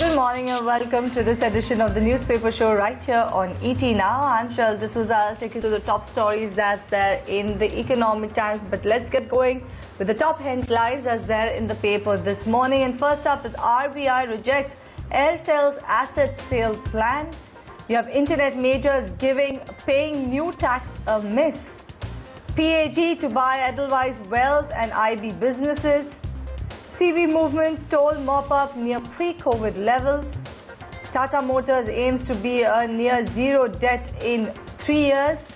Good morning and welcome to this edition of the newspaper show right here on ET Now. I'm Cheryl D'Souza. I'll take you to the top stories that's there in the Economic Times. But let's get going with the top headlines that's there in the paper this morning. And first up is RBI rejects Aircel's asset sale plan. You have internet majors paying new tax a miss. PAG to buy Edelweiss Wealth and IB businesses. SEBI movement toll mop-up near pre-COVID levels. Tata Motors aims to be a near zero debt in 3 years.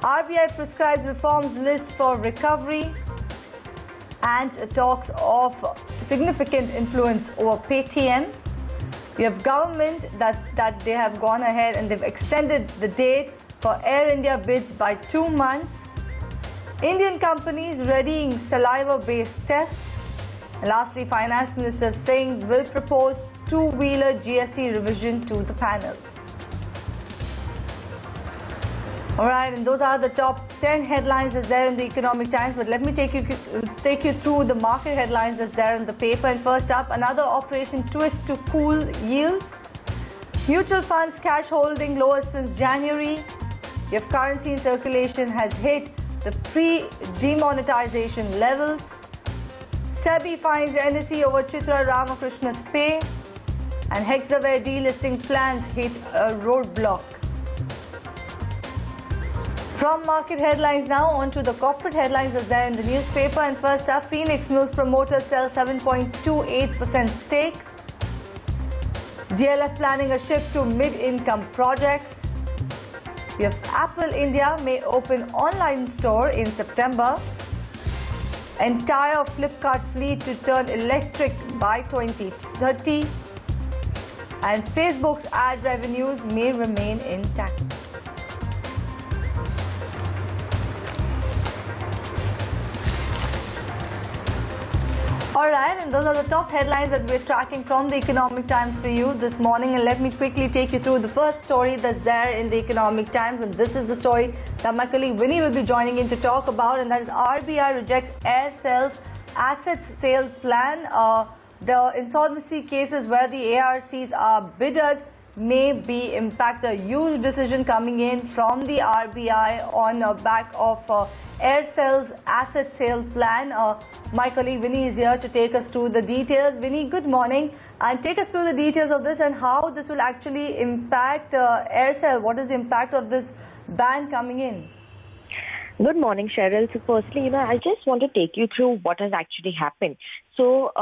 RBI prescribes reforms list for recovery. And talks of significant influence over Paytm. We have government that they have gone ahead and they've extended the date for Air India bids by 2 months. Indian companies readying saliva-based tests. And lastly, Finance Minister Singh will propose two-wheeler GST revision to the panel. All right, and those are the top 10 headlines that's there in the Economic Times. But let me take you through the market headlines that's there in the paper. And first up, another operation twist to cool yields. Mutual funds cash holding lowest since January. If currency in circulation has hit the pre-demonetization levels. SEBI finds NSE over Chitra Ramkrishna's pay, and Hexaware delisting plans hit a roadblock. From market headlines now on to the corporate headlines that's there in the newspaper. And first up, Phoenix Mills promoters sell 7.28% stake. DLF planning a shift to mid-income projects. We have Apple India may open online store in September. Entire Flipkart fleet to turn electric by 2030. And Facebook's ad revenues may remain intact. All right, and those are the top headlines that we're tracking from the Economic Times for you this morning. And let me quickly take you through the first story that's there in the Economic Times. And this is the story that my colleague Winnie will be joining in to talk about. And that is RBI rejects Aircel's asset sale plan. The insolvency cases where the ARCs are bidders may be impacted. A huge decision coming in from the RBI on the back of Aircel's asset sale plan. My colleague Winnie is here to take us through the details. Winnie, good morning, and take us through the details of this and how this will actually impact Aircel. What is the impact of this ban coming in? Good morning, Cheryl. So firstly, I just want to take you through what has actually happened. So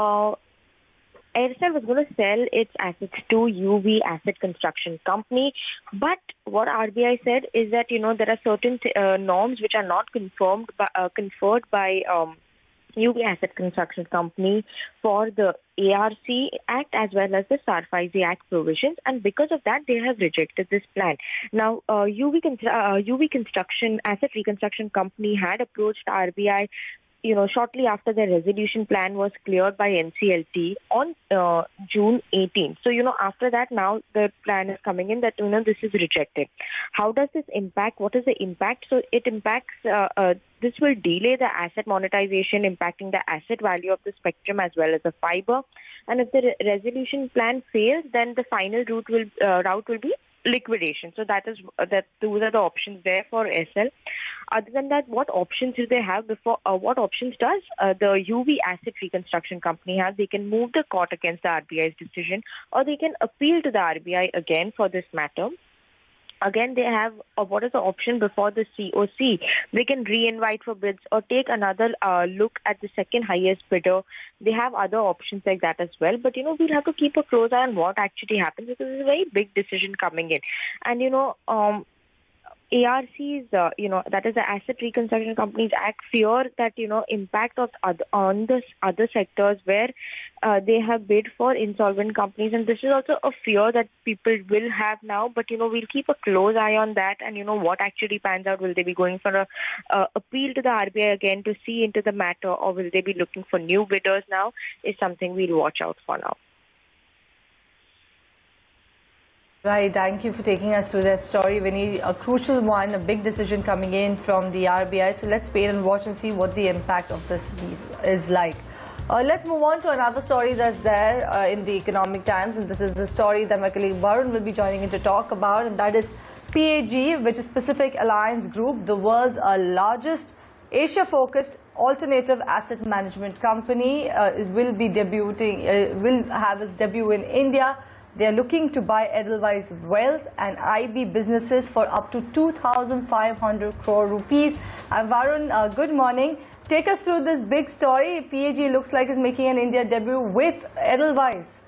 Aircel was going to sell its assets to UV Asset Construction Company, but what RBI said is that there are certain norms which are not conferred by UV Asset Construction Company for the ARC Act as well as the SARFAESI Act provisions, and because of that they have rejected this plan. Now UV Construction Asset Reconstruction Company had approached RBI shortly after the resolution plan was cleared by NCLT on June 18th. So, after that, now the plan is coming in that, this is rejected. How does this impact? What is the impact? So, it impacts, this will delay the asset monetization, impacting the asset value of the spectrum as well as the fiber. And if the resolution plan fails, then the final route will be liquidation. So those are the options there for Aircel. Other than that, what options do they have before? What options does the UV Asset Reconstruction Company have? They can move the court against the RBI's decision, or they can appeal to the RBI again for this matter. Again, they have what is the option before the COC? They can re-invite for bids or take another look at the second highest bidder. They have other options like that as well. But, we'll have to keep a close eye on what actually happens, because it's a very big decision coming in. And, ARCs, that is the Asset Reconstruction Companies Act, fear that, impact on the other sectors where they have bid for insolvent companies. And this is also a fear that people will have now. But, we'll keep a close eye on that and, what actually pans out. Will they be going for a appeal to the RBI again to see into the matter, or will they be looking for new bidders now, is something we'll watch out for now. Right, thank you for taking us through that story, Winnie. A crucial one, a big decision coming in from the RBI. So let's wait and watch and see what the impact of this is like. Let's move on to another story that's there in the Economic Times, and this is the story that my colleague Varun will be joining in to talk about, and that is PAG, which is Pacific Alliance Group, the world's largest Asia-focused alternative asset management company. Will be debuting, will have its debut in India. They are looking to buy Edelweiss Wealth and IB businesses for up to 2,500 crore rupees. Varun, good morning. Take us through this big story. PAG looks like is making an India debut with Edelweiss.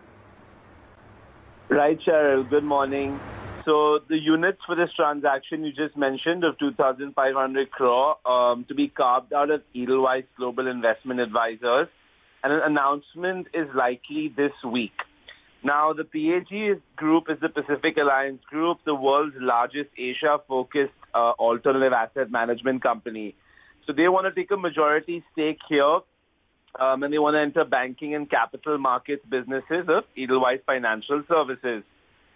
Right, Cheryl. Good morning. So the units for this transaction you just mentioned of 2,500 crore to be carved out of Edelweiss Global Investment Advisors, and an announcement is likely this week. Now, the PAG group is the Pacific Alliance Group, the world's largest Asia-focused alternative asset management company. So they want to take a majority stake here, and they want to enter banking and capital markets businesses of Edelweiss Financial Services.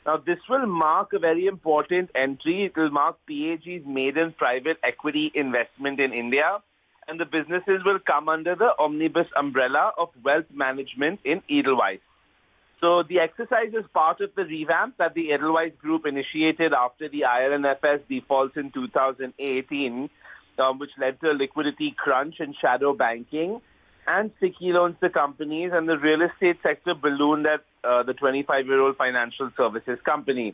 Now, this will mark a very important entry. It will mark PAG's maiden private equity investment in India, and the businesses will come under the omnibus umbrella of wealth management in Edelweiss. So the exercise is part of the revamp that the Edelweiss Group initiated after the IL&FS defaults in 2018, which led to a liquidity crunch and shadow banking and sticky loans to companies, and the real estate sector ballooned at the 25-year-old financial services company.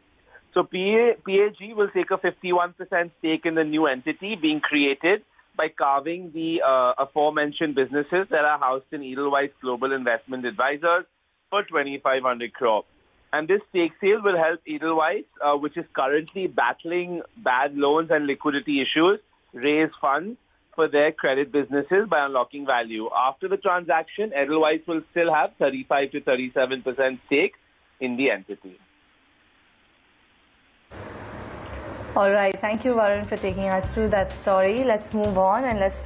So PAG will take a 51% stake in the new entity being created by carving the aforementioned businesses that are housed in Edelweiss Global Investment Advisors for 2,500 crore. And this stake sale will help Edelweiss, which is currently battling bad loans and liquidity issues, raise funds for their credit businesses by unlocking value. After the transaction, Edelweiss will still have 35 to 37% stake in the entity. All right, thank you, Varun, for taking us through that story. Let's move on and let's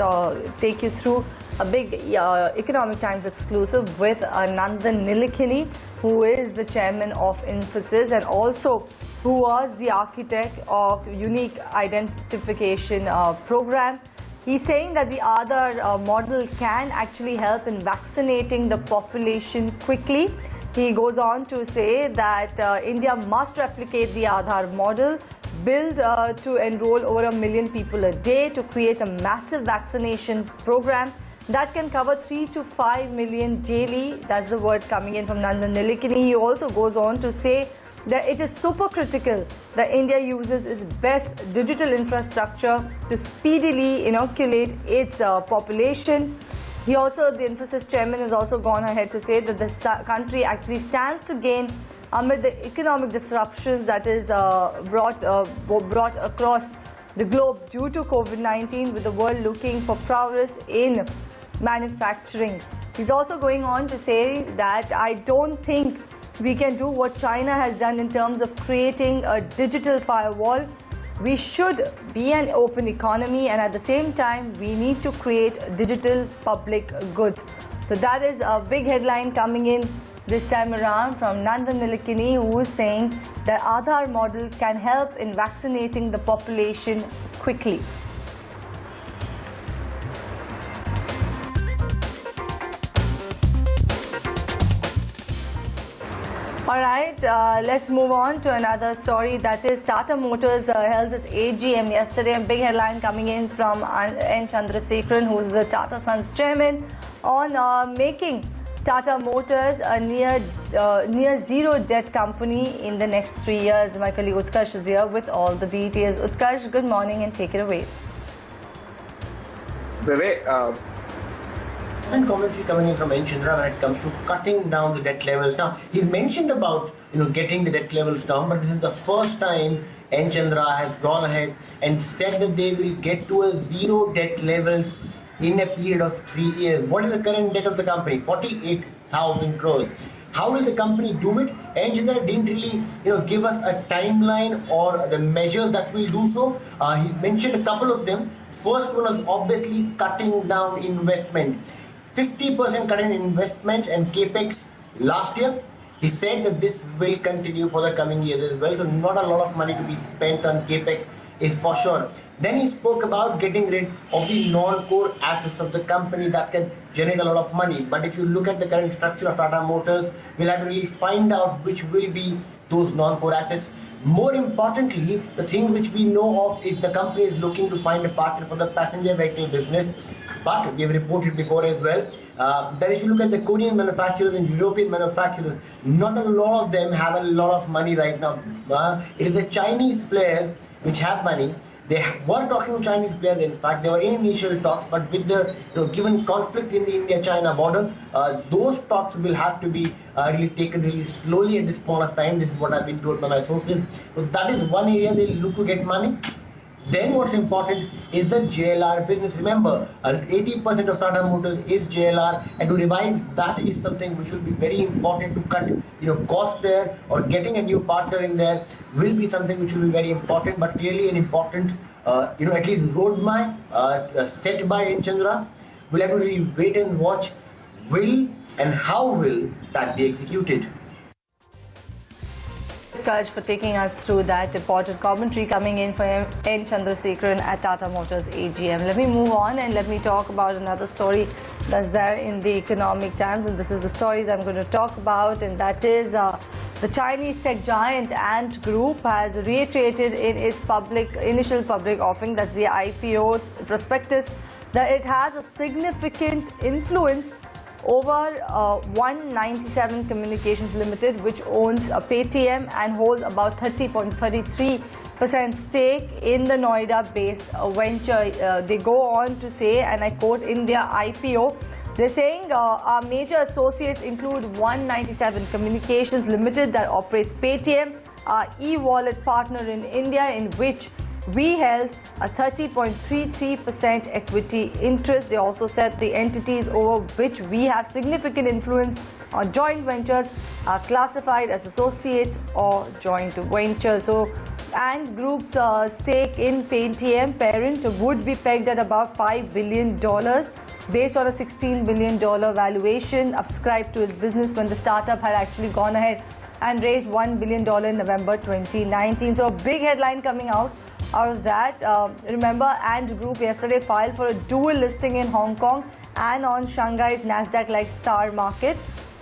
take you through a big Economic Times exclusive with Nandan Nilekani, who is the chairman of Infosys and also who was the architect of unique identification program. He's saying that the Aadhaar model can actually help in vaccinating the population quickly. He goes on to say that India must replicate the Aadhaar model, build to enroll over 1 million people a day to create a massive vaccination program that can cover 3 to 5 million daily. That's the word coming in from Nandan Nilekani. He also goes on to say that it is super critical that India uses its best digital infrastructure to speedily inoculate its population. He also, the Infosys chairman, has also gone ahead to say that the country actually stands to gain amid the economic disruptions that is brought across the globe due to COVID-19, with the world looking for prowess in manufacturing. He's also going on to say that I don't think we can do what China has done in terms of creating a digital firewall. We should be an open economy, and at the same time, we need to create digital public goods. So that is a big headline coming in this time around from Nandan Nilekani, who is saying that Aadhaar model can help in vaccinating the population quickly. All right, let's move on to another story, that is Tata Motors held its AGM yesterday. A big headline coming in from N. Chandrasekaran, who is the Tata Sons chairman, on making Tata Motors a near zero debt company in the next 3 years. My colleague Utkarsh is here with all the details. Utkarsh, good morning and take it away. And commentary coming in from N. Chandra when it comes to cutting down the debt levels. Now, he's mentioned about getting the debt levels down, but this is the first time N. Chandra has gone ahead and said that they will get to a zero debt levels in a period of 3 years. What is the current debt of the company? 48,000 crores. How will the company do it? N. Chandra didn't really give us a timeline or the measures that will do so. He mentioned a couple of them. First one was obviously cutting down investment. 50% cut in investments and capex last year. He said that this will continue for the coming years as well. So not a lot of money to be spent on capex is for sure. Then he spoke about getting rid of the non-core assets of the company that can generate a lot of money. But if you look at the current structure of Tata Motors, we'll have to really find out which will be those non-core assets. More importantly, the thing which we know of is the company is looking to find a partner for the passenger vehicle business. But we have reported before as well that if you look at the Korean manufacturers and European manufacturers, not a lot of them have a lot of money right now. It is the Chinese players which have money. They were talking to Chinese players. In fact, they were in initial talks, but with the given conflict in the India-China border, those talks will have to be really taken really slowly at this point of time. This is what I've been told by my sources. So that is one area they look to get money. Then what's important is the JLR business. Remember, 80% of Tata Motors is JLR, and to revive that is something which will be very important. To cut cost there, or getting a new partner in there will be something which will be very important. But clearly an important at least roadmap set by N. Chandra. We'll have to really wait and watch will and how will that be executed. Kaj for taking us through that important commentary coming in from N. Chandrasekaran at Tata Motors AGM. Let me move on and let me talk about another story that's there in the Economic Times, and this is the story that I'm going to talk about, and that is the Chinese tech giant Ant Group has reiterated in its initial public offering, that's the IPO's prospectus, that it has a significant influence over 197 Communications Limited, which owns Paytm and holds about 30.33% stake in the Noida-based venture. They go on to say, and I quote, in their IPO, they're saying our major associates include 197 Communications Limited that operates Paytm, our e-wallet partner in India, in which we held a 30.33% equity interest. They also said the entities over which we have significant influence on joint ventures are classified as associates or joint ventures. So, Ant Group's stake in Paytm parent would be pegged at about $5 billion based on a $16 billion valuation ascribed to its business when the startup had actually gone ahead and raised $1 billion in November 2019. So a big headline coming out of that. Remember, Ant Group yesterday filed for a dual listing in Hong Kong and on Shanghai's Nasdaq-like Star Market.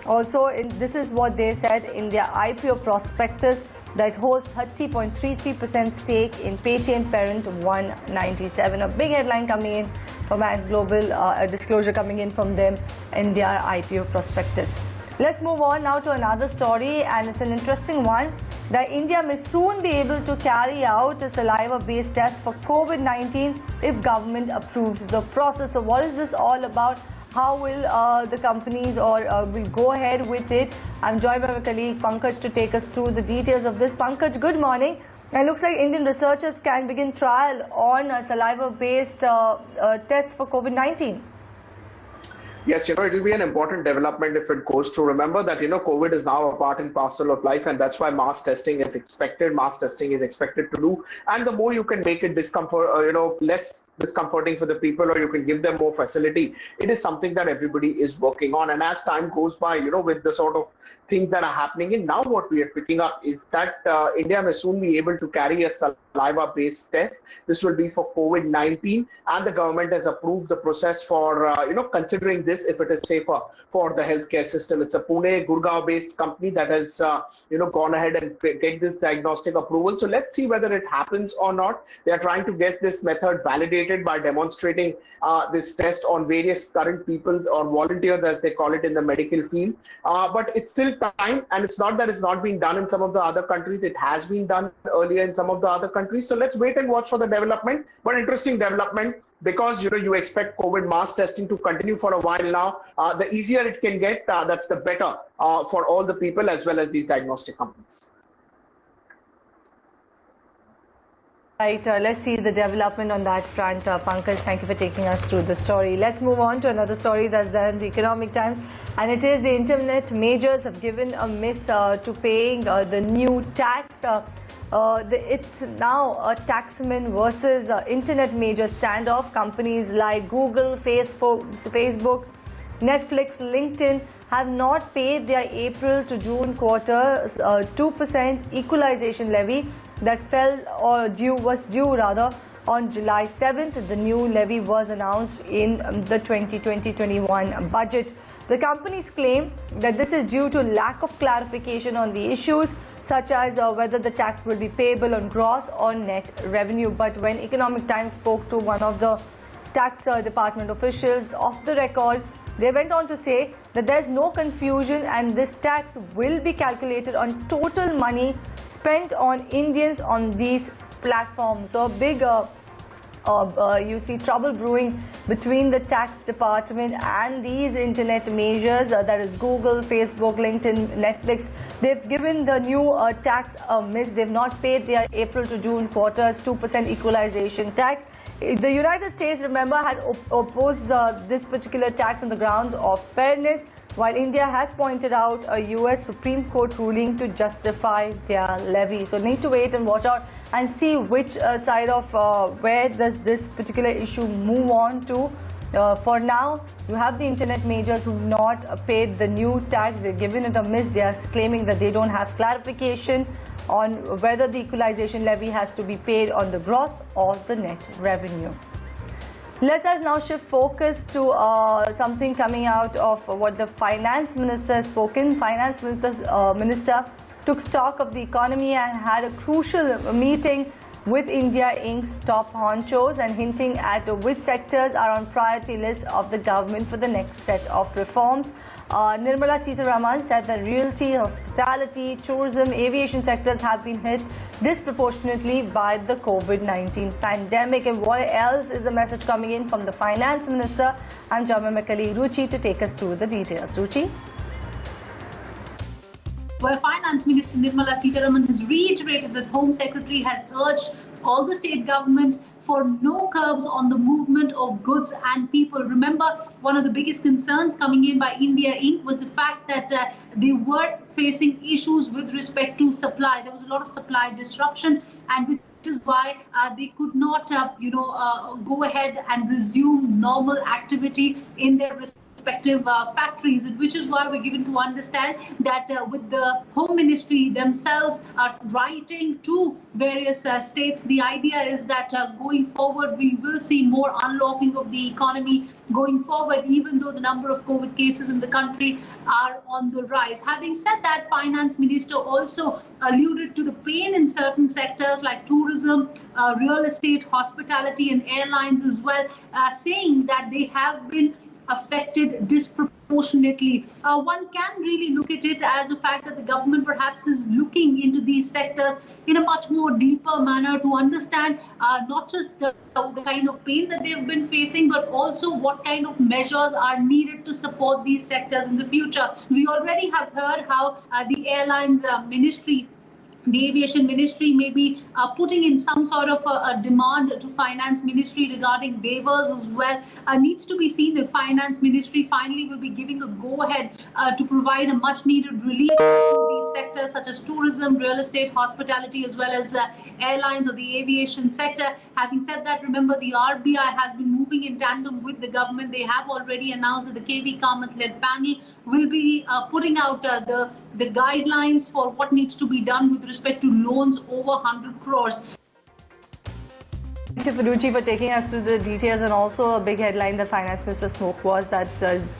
Also, this is what they said in their IPO prospectus, that holds 30.33% stake in Paytm parent 197. A big headline coming in from Ant Global, a disclosure coming in from them in their IPO prospectus. Let's move on now to another story, and it's an interesting one, that India may soon be able to carry out a saliva-based test for COVID-19 if government approves the process. So what is this all about? How will the companies will go ahead with it? I'm joined by my colleague Pankaj to take us through the details of this. Pankaj, good morning. It looks like Indian researchers can begin trial on a saliva-based test for COVID-19. Yes, it will be an important development if it goes through. Remember that, COVID is now a part and parcel of life, and that's why mass testing is expected. Mass testing is expected to do. And the more you can make it less discomforting for the people, or you can give them more facility, it is something that everybody is working on. And as time goes by, with the sort of things that are happening in now, what we are picking up is that India may soon be able to carry a saliva-based test. This will be for COVID-19, and the government has approved the process for considering this if it is safer for the healthcare system. It's a Pune, Gurgaon-based company that has gone ahead and get this diagnostic approval. So let's see whether it happens or not. They are trying to get this method validated by demonstrating this test on various current people or volunteers, as they call it in the medical field. But it's still time, and it's not that it's not being done in some of the other countries. It has been done earlier in some of the other countries. So let's wait and watch for the development. But interesting development, because you expect COVID mass testing to continue for a while now. The easier it can get, that's the better for all the people as well as these diagnostic companies. Right, let's see the development on that front. Pankaj, thank you for taking us through the story. Let's move on to another story that's there in the Economic Times, and it is the internet majors have given a miss to paying the new tax. It's now a taxman versus internet major standoff. Companies like Google, Facebook, Netflix, LinkedIn have not paid their April to June quarter 2% equalization levy that was due on July 7th. The new levy was announced in the 2020-21 budget. The companies claim that this is due to lack of clarification on the issues such as whether the tax will be payable on gross or net revenue. But when Economic Times spoke to one of the tax department officials off the record, they went on to say that there's no confusion and this tax will be calculated on total money spent on Indians on these platforms. So a big you see trouble brewing between the tax department and these internet measures, that is Google, Facebook, LinkedIn, Netflix. They've given the new tax a miss. They've not paid their April to June quarters 2% equalization tax. The United States, remember, had opposed this particular tax on the grounds of fairness, while India has pointed out a US Supreme Court ruling to justify their levy. So need to wait and watch out and see which side of where does this particular issue move on to. For now, you have the internet majors who have not paid the new tax. They've given it a miss. They are claiming that they don't have clarification on whether the equalization levy has to be paid on the gross or the net revenue. Let us now shift focus to something coming out of what the finance minister has spoken. Finance minister took stock of the economy and had a crucial meeting with India Inc.'s top honchos and hinting at which sectors are on priority list of the government for the next set of reforms. Nirmala Sitharaman said that realty, hospitality, tourism, aviation sectors have been hit disproportionately by the COVID-19 pandemic. And what else is the message coming in from the finance minister? I'm joined by my colleague Ruchi to take us through the details. Ruchi? Where Finance Minister Nirmala Sitharaman has reiterated that Home Secretary has urged all the state governments for no curbs on the movement of goods and people. Remember, one of the biggest concerns coming in by India Inc. was the fact that they were facing issues with respect to supply. There was a lot of supply disruption, and which is why they could not, go ahead and resume normal activity in their respective factories, which is why we're given to understand that with the Home Ministry themselves writing to various states, the idea is that going forward we will see more unlocking of the economy going forward, even though the number of COVID cases in the country are on the rise. Having said that, Finance Minister also alluded to the pain in certain sectors like tourism, real estate, hospitality and airlines as well, saying that they have been affected disproportionately. One can really look at it as a fact that the government perhaps is looking into these sectors in a much more deeper manner to understand not just the kind of pain that they've been facing, but also what kind of measures are needed to support these sectors in the future. We already have heard how the airlines ministry, the aviation ministry, may be putting in some sort of a demand to finance ministry regarding waivers as well. Needs to be seen if finance ministry finally will be giving a go-ahead to provide a much needed relief to these sectors such as tourism, real estate, hospitality, as well as airlines or the aviation sector. Having said that, remember, the RBI has been moving in tandem with the government. They have already announced that the KV Kamath-led panel will be putting out the guidelines for what needs to be done with respect to loans over 100 crores. Thank you, Ruchi, for taking us through the details. And also a big headline the Finance Minister spoke was that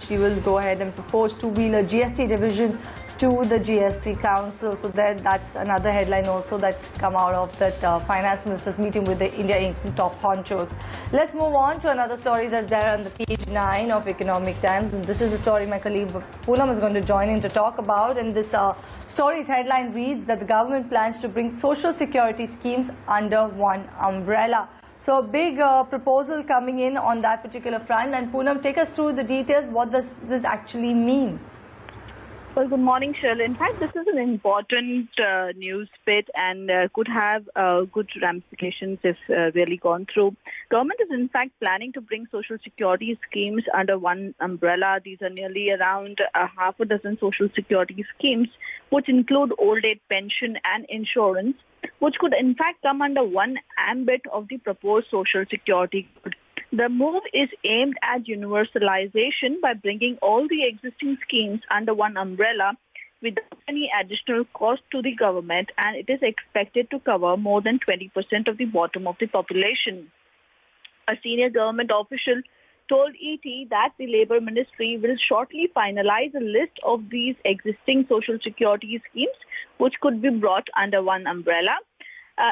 she will go ahead and propose two-wheeler GST revision to the GST Council. So that's another headline also that's come out of that Finance Minister's meeting with the India Inc. top honchos. Let's move on to another story that's there on the page 9 of Economic Times. And this is a story my colleague Poonam is going to join in to talk about. And this story's headline reads that the government plans to bring social security schemes under one umbrella. So a big proposal coming in on that particular front. And Poonam, take us through the details. What does this actually mean? Well, good morning, Shirley. In fact, this is an important news bit and could have good ramifications if really gone through. Government is in fact planning to bring social security schemes under one umbrella. These are nearly around half a dozen social security schemes, which include old age pension and insurance, which could in fact come under one ambit of the proposed social security. The move is aimed at universalization by bringing all the existing schemes under one umbrella without any additional cost to the government, and it is expected to cover more than 20% of the bottom of the population. A senior government official told ET that the Labour Ministry will shortly finalize a list of these existing social security schemes which could be brought under one umbrella.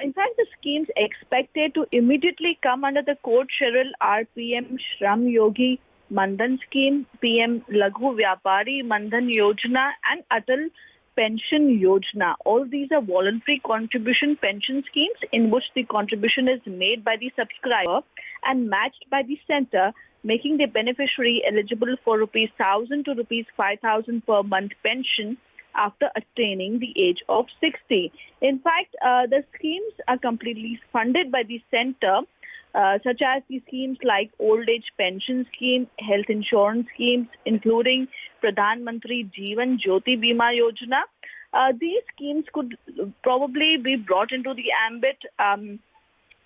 In fact, the schemes expected to immediately come under the code Cheryl are PM Shram Yogi Mandan Scheme, PM Laghu Vyapari Mandan Yojana and Atal Pension Yojana. All these are voluntary contribution pension schemes in which the contribution is made by the subscriber and matched by the centre, making the beneficiary eligible for ₹1,000 to ₹5,000 per month pension after attaining the age of 60. In fact, the schemes are completely funded by the centre, such as the schemes like old age pension scheme, health insurance schemes, including Pradhan Mantri Jeevan Jyoti Bima Yojana. These schemes could probably be brought into the ambit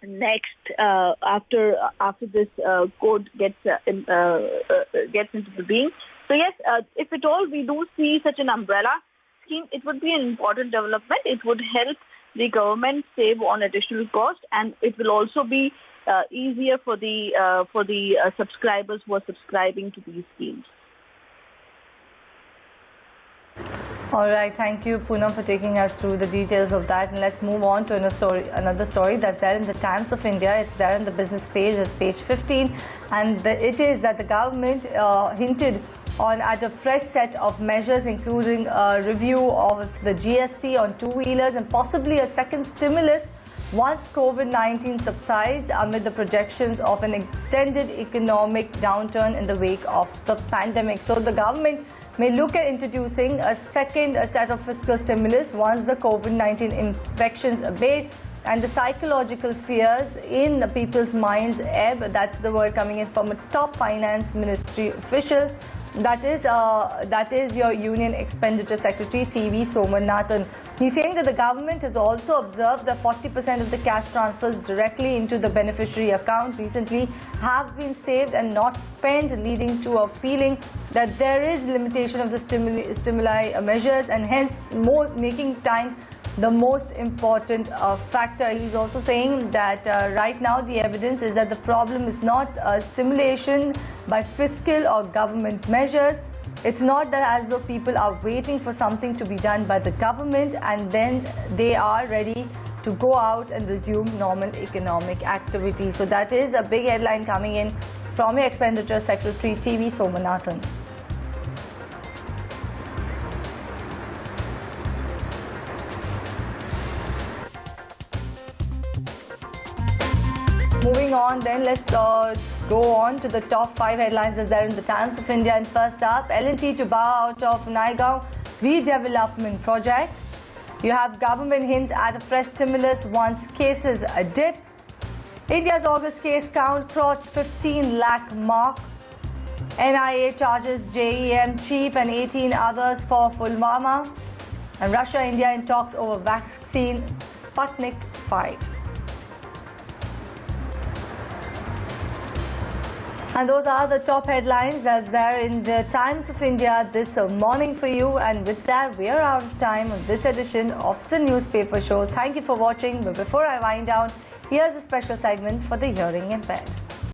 next after this code gets into the being. So yes, if at all we do see such an umbrella scheme, it would be an important development. It would help the government save on additional cost, and it will also be easier for the subscribers who are subscribing to these schemes. All right, thank you, Poonam, for taking us through the details of that. And let's move on to another story that's there in the Times of India. It's there on the business page, it's page 15, and it is that the government hinted at a fresh set of measures, including a review of the GST on two-wheelers and possibly a second stimulus once COVID-19 subsides, amid the projections of an extended economic downturn in the wake of the pandemic. So the government may look at introducing a second set of fiscal stimulus once the COVID-19 infections abate and the psychological fears in the people's minds ebb. That's the word coming in from a top finance ministry official. That is your Union Expenditure Secretary, TV Somanathan. He's saying that the government has also observed that 40% of the cash transfers directly into the beneficiary account recently have been saved and not spent, leading to a feeling that there is limitation of the stimuli measures and hence making time the most important factor. He's also saying that right now the evidence is that the problem is not stimulation by fiscal or government measures. It's not that as though people are waiting for something to be done by the government and then they are ready to go out and resume normal economic activity. So that is a big headline coming in from your Expenditure Secretary, TV Somanathan. Moving on, then let's go on to the top 5 headlines that's there in the Times of India. And first up, L&T to bow out of Naigaon redevelopment project. You have government hints at a fresh stimulus once cases dip. India's August case count crossed 15 lakh mark. NIA charges JEM chief and 18 others for Pulwama. And Russia-India in talks over vaccine Sputnik 5. And those are the top headlines that's there in the Times of India this morning for you. And with that, we are out of time on this edition of the newspaper show. Thank you for watching. But before I wind down, here's a special segment for the hearing impaired.